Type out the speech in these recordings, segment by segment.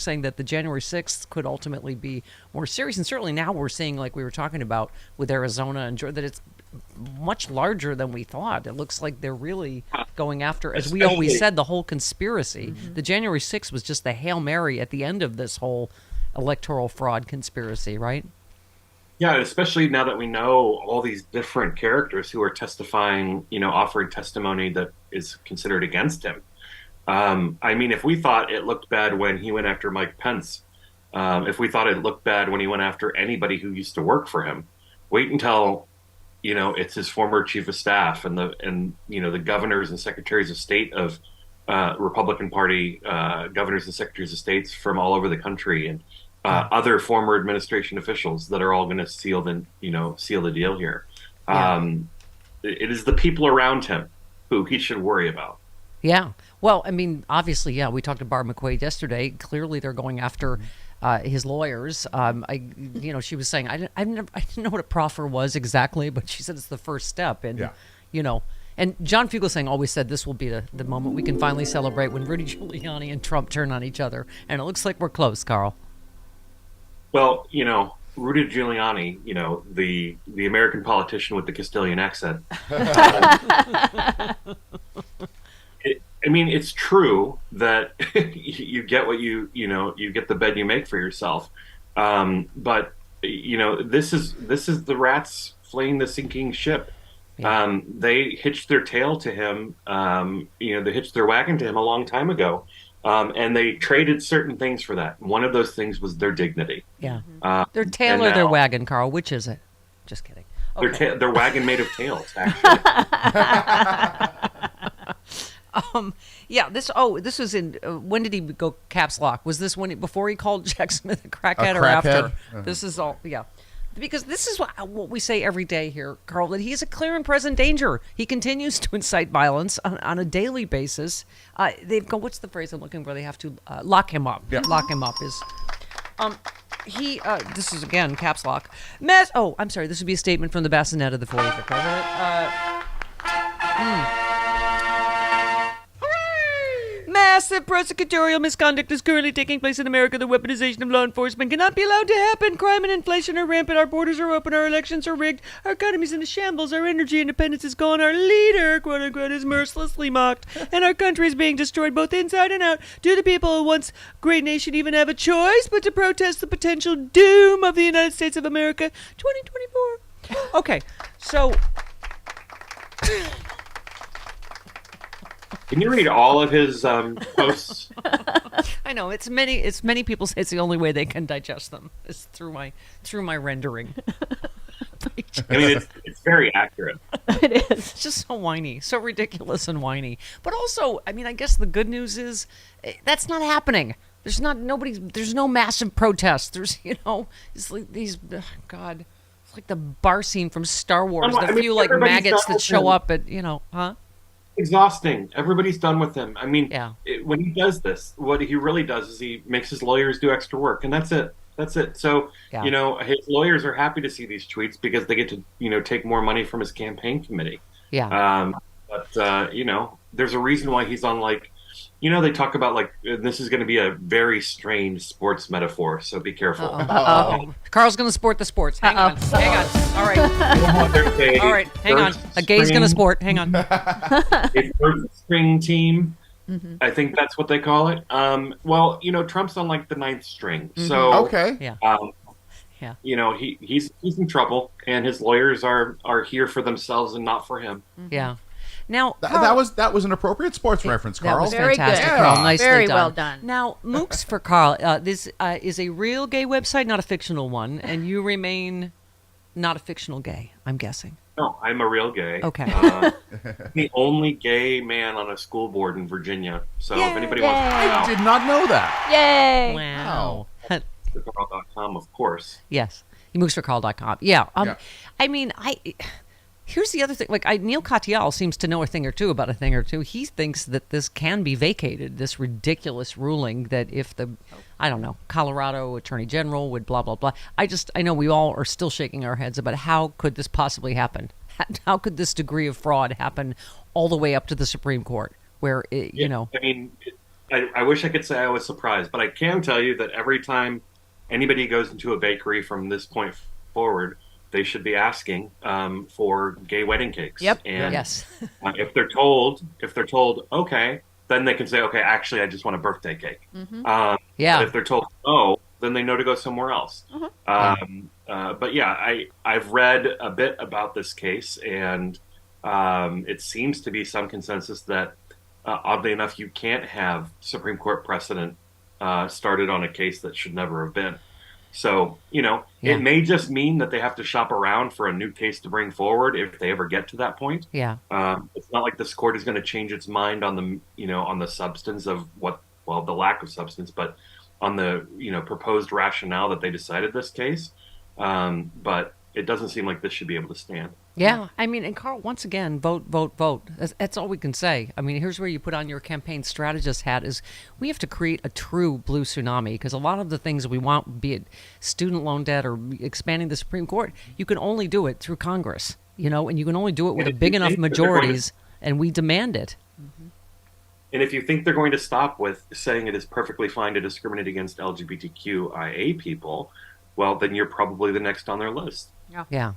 saying that the January 6th could ultimately be more serious. And certainly now we're seeing, like we were talking about with Arizona and Georgia, that it's much larger than we thought. It looks like they're really going after, as we always said, the whole conspiracy. The January 6th was just the Hail Mary at the end of this whole electoral fraud conspiracy, right? Yeah, especially now that we know all these different characters who are testifying, offering testimony that is considered against him. I mean, if we thought it looked bad when he went after Mike Pence, if we thought it looked bad when he went after anybody who used to work for him, wait until, it's his former chief of staff and the governors and secretaries of state of Republican Party governors and secretaries of states from all over the country and other former administration officials that are all going to seal the deal here. It is the people around him who he should worry about. Yeah. Well, I mean, obviously, yeah, we talked to Barb McQuaid yesterday. Clearly, they're going after his lawyers. She was saying, I didn't know what a proffer was exactly, but she said it's the first step. And, and John Fugelsang always said this will be the moment we can finally celebrate when Rudy Giuliani and Trump turn on each other. And it looks like we're close, Karl. Well, Rudy Giuliani, the American politician with the Castilian accent. It's true that you get what you get the bed you make for yourself. But this is the rats fleeing the sinking ship. Yeah. They hitched their tail to him. They hitched their wagon to him a long time ago. And they traded certain things for that. One of those things was their dignity. Yeah. Their tail or their wagon, Karl? Which is it? Just kidding. Okay. Their wagon made of tails, actually. This was in, when did he go caps lock? Was this before he called Jack Smith a crackhead or after? Uh-huh. This is all, yeah. Because this is what we say every day here, Karl, that he is a clear and present danger. He continues to incite violence on a daily basis. They've got, what's the phrase I'm looking for? They have to lock him up. Yeah. Lock him up is... this is, again, caps lock. I'm sorry, this would be a statement from the bassinet of the 45th president. Massive prosecutorial misconduct is currently taking place in America. The weaponization of law enforcement cannot be allowed to happen. Crime and inflation are rampant. Our borders are open. Our elections are rigged. Our economy's in a shambles. Our energy independence is gone. Our leader, quote unquote, is mercilessly mocked. And our country is being destroyed both inside and out. Do the people of once great nation even have a choice but to protest the potential doom of the United States of America 2024? Okay, so... Can you read all of his posts? I know it's many people say it's the only way they can digest them is through my rendering. It's very accurate. It is. It's just so whiny, so ridiculous and whiny. But also, I guess the good news is that's not happening. There's no massive protests. There's it's like these God, it's like the bar scene from Star Wars. The few like maggots that show up at Exhausting. Everybody's done with him. When he does this, what he really does is he makes his lawyers do extra work, and that's it. So, his lawyers are happy to see these tweets because they get to, take more money from his campaign committee. Yeah. There's a reason why he's on they talk about this is going to be a very strange sports metaphor, so be careful. Karl's going to sport the sports. Hang on. All right. All right, hang on. A gay's going to sport. Hang on. A first string team. Mm-hmm. I think that's what they call it. Trump's on the ninth string. Mm-hmm. So okay. Yeah. He's in trouble, and his lawyers are here for themselves and not for him. Mm-hmm. Yeah. Now, that was an appropriate sports reference, Karl. That was very fantastic, good. Karl. Nicely very done. well done. Now, Mooks for Karl. This is a real gay website, not a fictional one, and you remain not a fictional gay, I'm guessing. No, I'm a real gay. Okay. The only gay man on a school board in Virginia. So if anybody wants to I did not know that. Yay! Wow. Karl.com, of course. Yes. Mooksforkarl.com. Yeah. Here's the other thing. Neil Katyal seems to know a thing or two about a thing or two. He thinks that this can be vacated, this ridiculous ruling that if Colorado Attorney General would blah, blah, blah. I know we all are still shaking our heads about how could this possibly happen? How could this degree of fraud happen all the way up to the Supreme Court where, I wish I could say I was surprised, but I can tell you that every time anybody goes into a bakery from this point forward, they should be asking for gay wedding cakes. Yep. And Yes. if they're told, okay, then they can say, okay, actually, I just want a birthday cake. Yeah. But if they're told no, then they know to go somewhere else. But yeah, I've read a bit about this case, and it seems to be some consensus that, oddly enough, you can't have Supreme Court precedent started on a case that should never have been. So, Yeah. it may just mean that they have to shop around for a new case to bring forward if they ever get to that point. Yeah. It's not like this court is going to change its mind on the substance of the lack of substance, but on the, proposed rationale that they decided this case. But it doesn't seem like this should be able to stand. Yeah, I mean, and Karl, once again, vote, vote, vote. That's all we can say. I mean, here's where you put on your campaign strategist hat: is we have to create a true blue tsunami, because a lot of the things we want, be it student loan debt or expanding the Supreme Court, you can only do it through Congress, and you can only do it with a big enough majorities, and we demand it. And if you think they're going to stop with saying it is perfectly fine to discriminate against LGBTQIA people, well, then you're probably the next on their list. Yeah.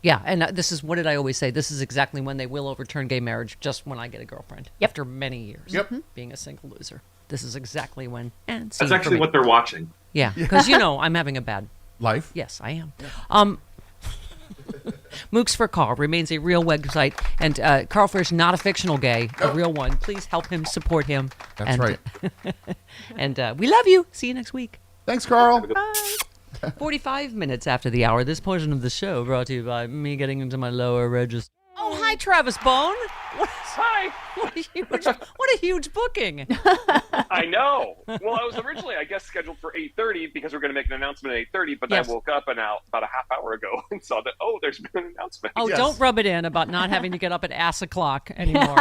Yeah, and this is, what did I always say? This is exactly when they will overturn gay marriage, just when I get a girlfriend. After many years being a single loser. This is exactly when. And That's actually what they're watching. Yeah, because, I'm having a bad Life? Yes, I am. Mooks for Karl remains a real website, and Karl Frisch, not a fictional gay, a real one. Please help him, support him. That's right. And we love you. See you next week. Thanks, Karl. Bye. 45 minutes after the hour, this portion of the show brought to you by me getting into my lower register. Oh, hi, Travis Bone. Hi. What a huge booking. I know. Well, I was originally, I guess, scheduled for 8:30 because we're going to make an announcement at 8:30, but Yes. I woke up about a half hour ago and saw that, there's been an announcement. Oh, Yes. don't rub it in about not having to get up at ass o'clock anymore.